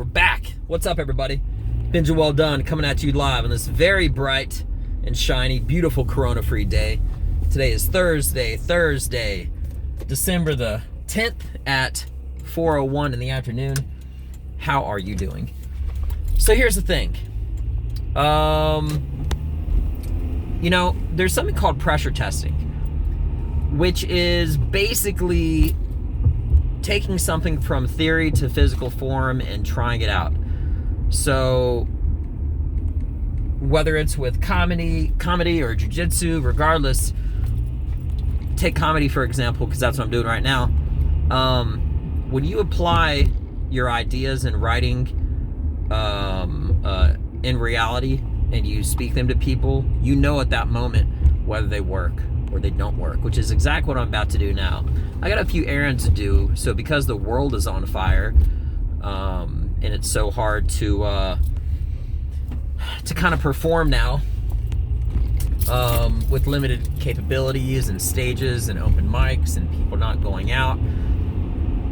we're back. What's up, everybody? Benja Well Done coming at you live on this very bright and shiny, beautiful corona-free day. Today is Thursday, December the 10th at 4:01 in the afternoon. How are you doing? So here's the thing. There's something called pressure testing, which is basically taking something from theory to physical form and trying it out. So whether it's with comedy or jiu-jitsu, regardless, take comedy for example, because that's what I'm doing right now. When you apply your ideas in writing in reality and you speak them to people, you know at that moment whether they work or they don't work, which is exactly what I'm about to do now. I got a few errands to do, so because the world is on fire, and it's so hard to kind of perform now, with limited capabilities and stages and open mics and people not going out.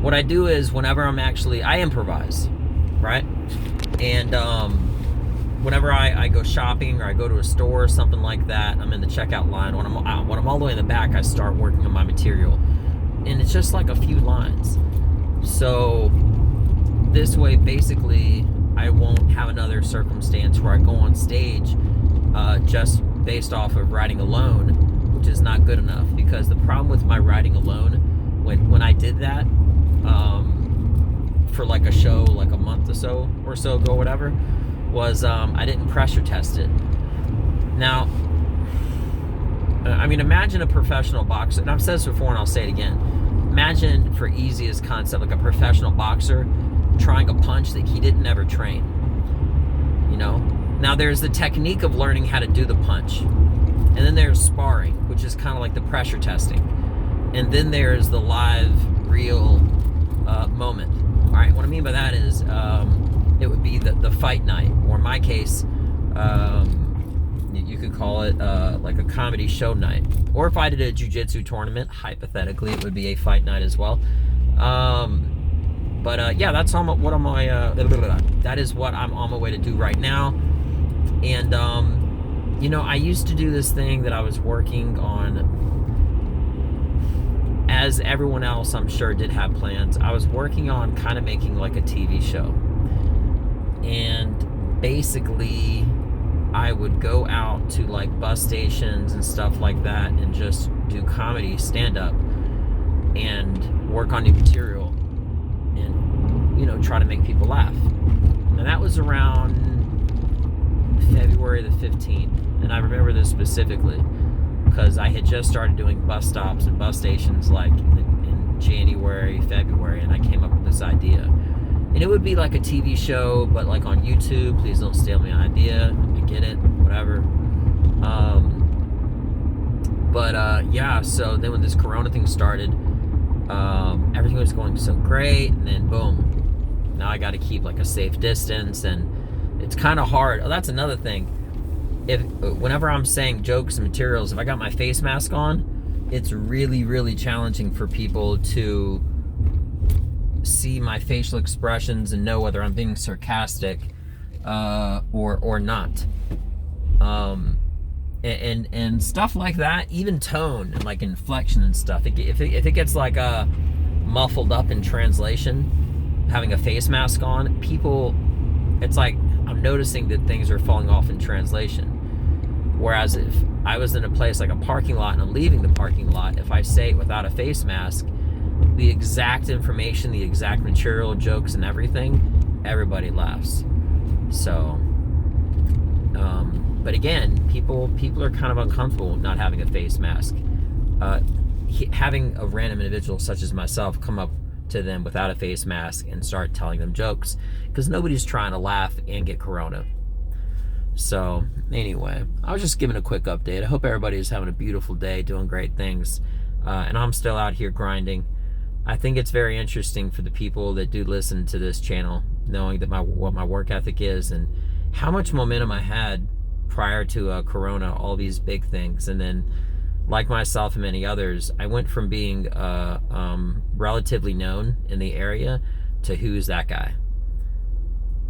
What I do is whenever I improvise, right? And whenever I go shopping or I go to a store or something like that, I'm in the checkout line. When I'm all the way in the back, I start working on my material. And it's just like a few lines. So this way, basically, I won't have another circumstance where I go on stage just based off of writing alone, which is not good enough. Because the problem with my writing alone, when I did that for like a show, like a month or so ago, whatever, was I didn't pressure test it. Now, imagine a professional boxer, and I've said this before and I'll say it again. Imagine, for easiest concept, like a professional boxer trying a punch that he didn't ever train. Now there's the technique of learning how to do the punch, and then there's sparring, which is kind of like the pressure testing, and then there's the live, real moment. All right, what I mean by that is it would be the fight night, or in my case, you could call it like a comedy show night. Or if I did a jiu-jitsu tournament, hypothetically, it would be a fight night as well. Yeah, that's that is what I'm on my way to do right now. And I used to do this thing that I was working on, as everyone else I'm sure did have plans. I was working on kind of making like a TV show. And basically, I would go out to like bus stations and stuff like that and just do comedy, stand-up, and work on new material and, try to make people laugh. And that was around February the 15th. And I remember this specifically because I had just started doing bus stops and bus stations like in January, February, and I came up with this idea. And it would be like a TV show, but like on YouTube. Please don't steal my idea. I get it, whatever. So then when this corona thing started, everything was going so great, and then boom, now I got to keep like a safe distance, and it's kind of hard. Oh, that's another thing. Whenever I'm saying jokes and materials, if I got my face mask on, it's really, really challenging for people to see my facial expressions and know whether I'm being sarcastic or not. And stuff like that, even tone and like inflection and stuff. If it gets like muffled up in translation, having a face mask on, people, it's like I'm noticing that things are falling off in translation. Whereas if I was in a place like a parking lot and I'm leaving the parking lot, if I say it without a face mask, the exact information, the exact material, jokes and everything, everybody laughs. So, but again, people are kind of uncomfortable not having a face mask. Having a random individual such as myself come up to them without a face mask and start telling them jokes, because nobody's trying to laugh and get corona. So anyway, I was just giving a quick update. I hope everybody is having a beautiful day, doing great things, and I'm still out here grinding. I think it's very interesting for the people that do listen to this channel, knowing that what my work ethic is and how much momentum I had prior to corona, all these big things. And then, like myself and many others, I went from being relatively known in the area to who's that guy.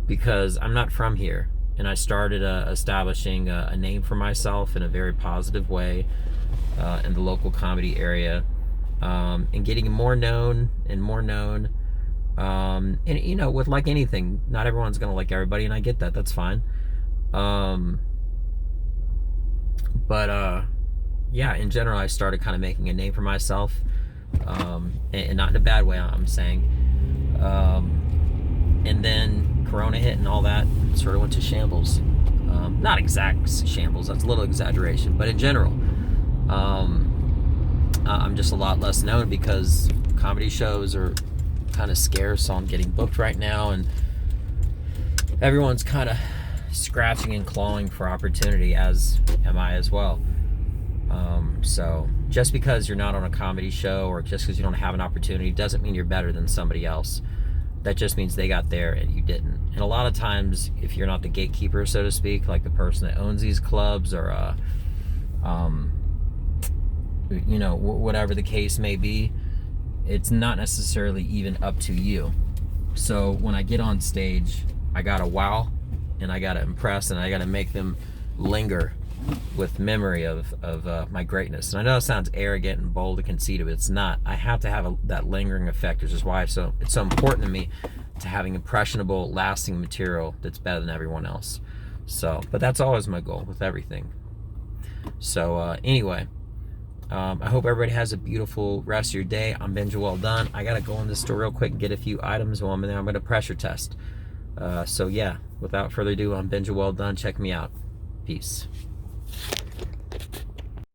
because I'm not from here. And I started establishing a name for myself in a very positive way in the local comedy area, and getting more known and more known. And you know, with like anything, not everyone's gonna like everybody, and I get that. That's fine. But yeah, in general, I started kind of making a name for myself, and not in a bad way, I'm saying. And then Corona hit and all that sort of went to shambles. Not exact shambles, that's a little exaggeration, but in general, I'm just a lot less known because comedy shows are kind of scarce, so I'm getting booked right now, and everyone's kind of scratching and clawing for opportunity, as am I as well. So just because you're not on a comedy show or just because you don't have an opportunity doesn't mean you're better than somebody else. That just means they got there and you didn't. And a lot of times, if you're not the gatekeeper, so to speak, like the person that owns these clubs or you know, whatever the case may be, it's not necessarily even up to you. So when I get on stage, I gotta wow, and I gotta impress, and I gotta make them linger with memory of my greatness. And I know it sounds arrogant and bold and conceited, but it's not. I have to have that lingering effect, which is why it's so important to me to having impressionable, lasting material that's better than everyone else. So, but that's always my goal with everything. So anyway, I hope everybody has a beautiful rest of your day. I'm Ben Joel Dunn. I gotta go in the store real quick and get a few items while I'm in there. I'm gonna pressure test. So yeah, without further ado, I'm Ben Joel Dunn. Check me out. Peace.